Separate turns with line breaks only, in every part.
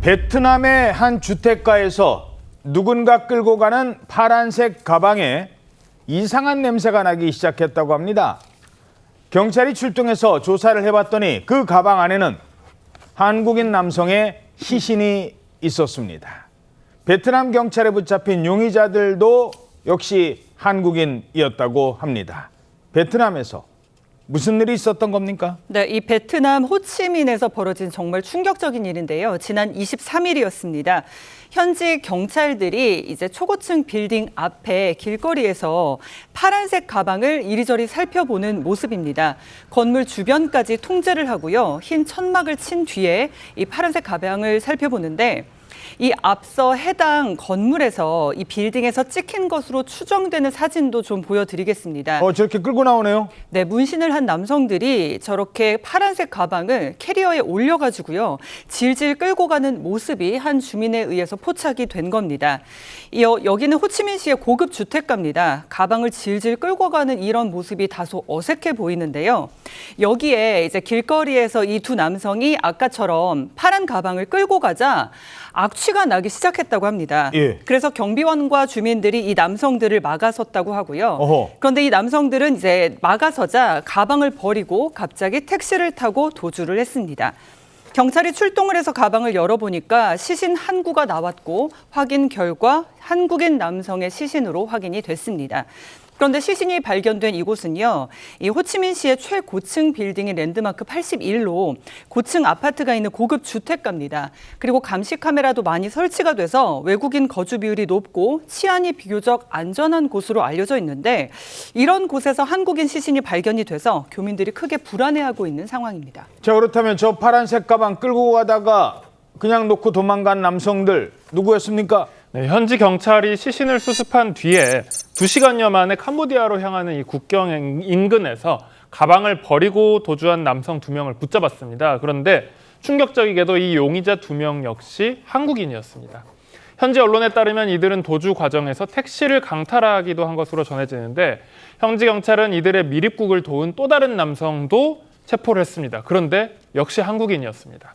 베트남의 한 주택가에서 누군가 끌고 가는 파란색 가방에 이상한 냄새가 나기 시작했다고 합니다. 경찰이 출동해서 조사를 해봤더니 그 가방 안에는 한국인 남성의 시신이 있었습니다. 베트남 경찰에 붙잡힌 용의자들도 역시 한국인이었다고 합니다. 베트남에서 무슨 일이 있었던 겁니까?
네, 이 베트남 호치민에서 벌어진 정말 충격적인 일인데요. 지난 23일이었습니다. 현지 경찰들이 이제 초고층 빌딩 앞에 길거리에서 파란색 가방을 이리저리 살펴보는 모습입니다. 건물 주변까지 통제를 하고요. 흰 천막을 친 뒤에 이 파란색 가방을 살펴보는데 이 앞서 해당 건물에서 이 빌딩에서 찍힌 것으로 추정되는 사진도 좀 보여드리겠습니다.
저렇게 끌고 나오네요.
네, 문신을 한 남성들이 저렇게 파란색 가방을 캐리어에 올려가지고요. 질질 끌고 가는 모습이 한 주민에 의해서 포착이 된 겁니다. 여기는 호치민시의 고급 주택가입니다. 가방을 질질 끌고 가는 이런 모습이 다소 어색해 보이는데요. 여기에 이제 길거리에서 이 두 남성이 아까처럼 파란 가방을 끌고 가자 악취가 나기 시작했다고 합니다.
예.
그래서 경비원과 주민들이 이 남성들을 막아섰다고 하고요.
어허.
그런데 이 남성들은 이제 막아서자 가방을 버리고 갑자기 택시를 타고 도주를 했습니다. 경찰이 출동을 해서 가방을 열어보니까 시신 한 구가 나왔고 확인 결과 한국인 남성의 시신으로 확인이 됐습니다. 그런데 시신이 발견된 이곳은요, 이 호치민시의 최고층 빌딩인 랜드마크 81로 고층 아파트가 있는 고급 주택가입니다. 그리고 감시 카메라도 많이 설치가 돼서 외국인 거주 비율이 높고 치안이 비교적 안전한 곳으로 알려져 있는데 이런 곳에서 한국인 시신이 발견이 돼서 교민들이 크게 불안해하고 있는 상황입니다.
자, 그렇다면 저 파란색 가방 끌고 가다가 그냥 놓고 도망간 남성들 누구였습니까?
네, 현지 경찰이 시신을 수습한 뒤에 2시간여 만에 캄보디아로 향하는 이 국경 인근에서 가방을 버리고 도주한 남성 2명을 붙잡았습니다. 그런데 충격적이게도 이 용의자 2명 역시 한국인이었습니다. 현지 언론에 따르면 이들은 도주 과정에서 택시를 강탈하기도 한 것으로 전해지는데 현지 경찰은 이들의 밀입국을 도운 또 다른 남성도 체포를 했습니다. 그런데 역시 한국인이었습니다.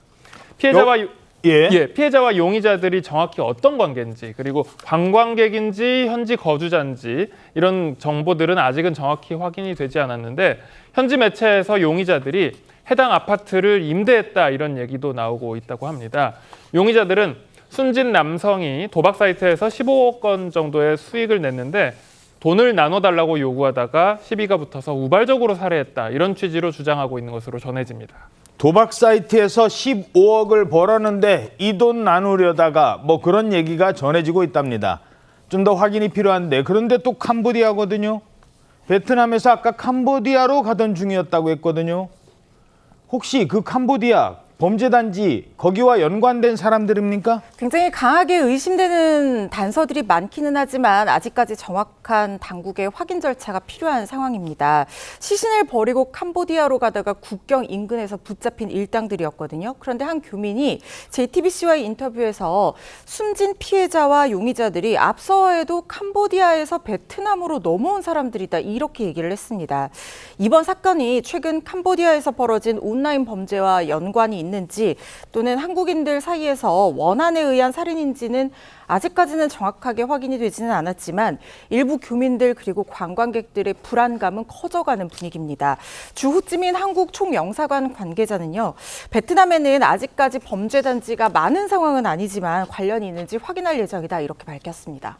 피해자와 용의자들이 정확히 어떤 관계인지 그리고 관광객인지 현지 거주자인지 이런 정보들은 아직은 정확히 확인이 되지 않았는데 현지 매체에서 용의자들이 해당 아파트를 임대했다 이런 얘기도 나오고 있다고 합니다. 용의자들은 숨진 남성이 도박 사이트에서 15억 원 정도의 수익을 냈는데 돈을 나눠달라고 요구하다가 시비가 붙어서 우발적으로 살해했다 이런 취지로 주장하고 있는 것으로 전해집니다.
도박 사이트에서 15억을 벌었는데 이 돈 나누려다가 뭐 그런 얘기가 전해지고 있답니다. 좀 더 확인이 필요한데 그런데 또 캄보디아거든요. 베트남에서 아까 캄보디아로 가던 중이었다고 했거든요. 혹시 그 캄보디아 범죄단지 거기와 연관된 사람들입니까?
굉장히 강하게 의심되는 단서들이 많기는 하지만 아직까지 정확한 당국의 확인 절차가 필요한 상황입니다. 시신을 버리고 캄보디아로 가다가 국경 인근에서 붙잡힌 일당들이었거든요. 그런데 한 교민이 JTBC와의 인터뷰에서 숨진 피해자와 용의자들이 앞서에도 캄보디아에서 베트남으로 넘어온 사람들이다 이렇게 얘기를 했습니다. 이번 사건이 최근 캄보디아에서 벌어진 온라인 범죄와 연관이 있는지 또는 한국인들 사이에서 원한에 의한 살인인지는 아직까지는 정확하게 확인이 되지는 않았지만 일부 교민들 그리고 관광객들의 불안감은 커져가는 분위기입니다. 주 호찌민 한국 총영사관 관계자는요. 베트남에는 아직까지 범죄 단지가 많은 상황은 아니지만 관련이 있는지 확인할 예정이다 이렇게 밝혔습니다.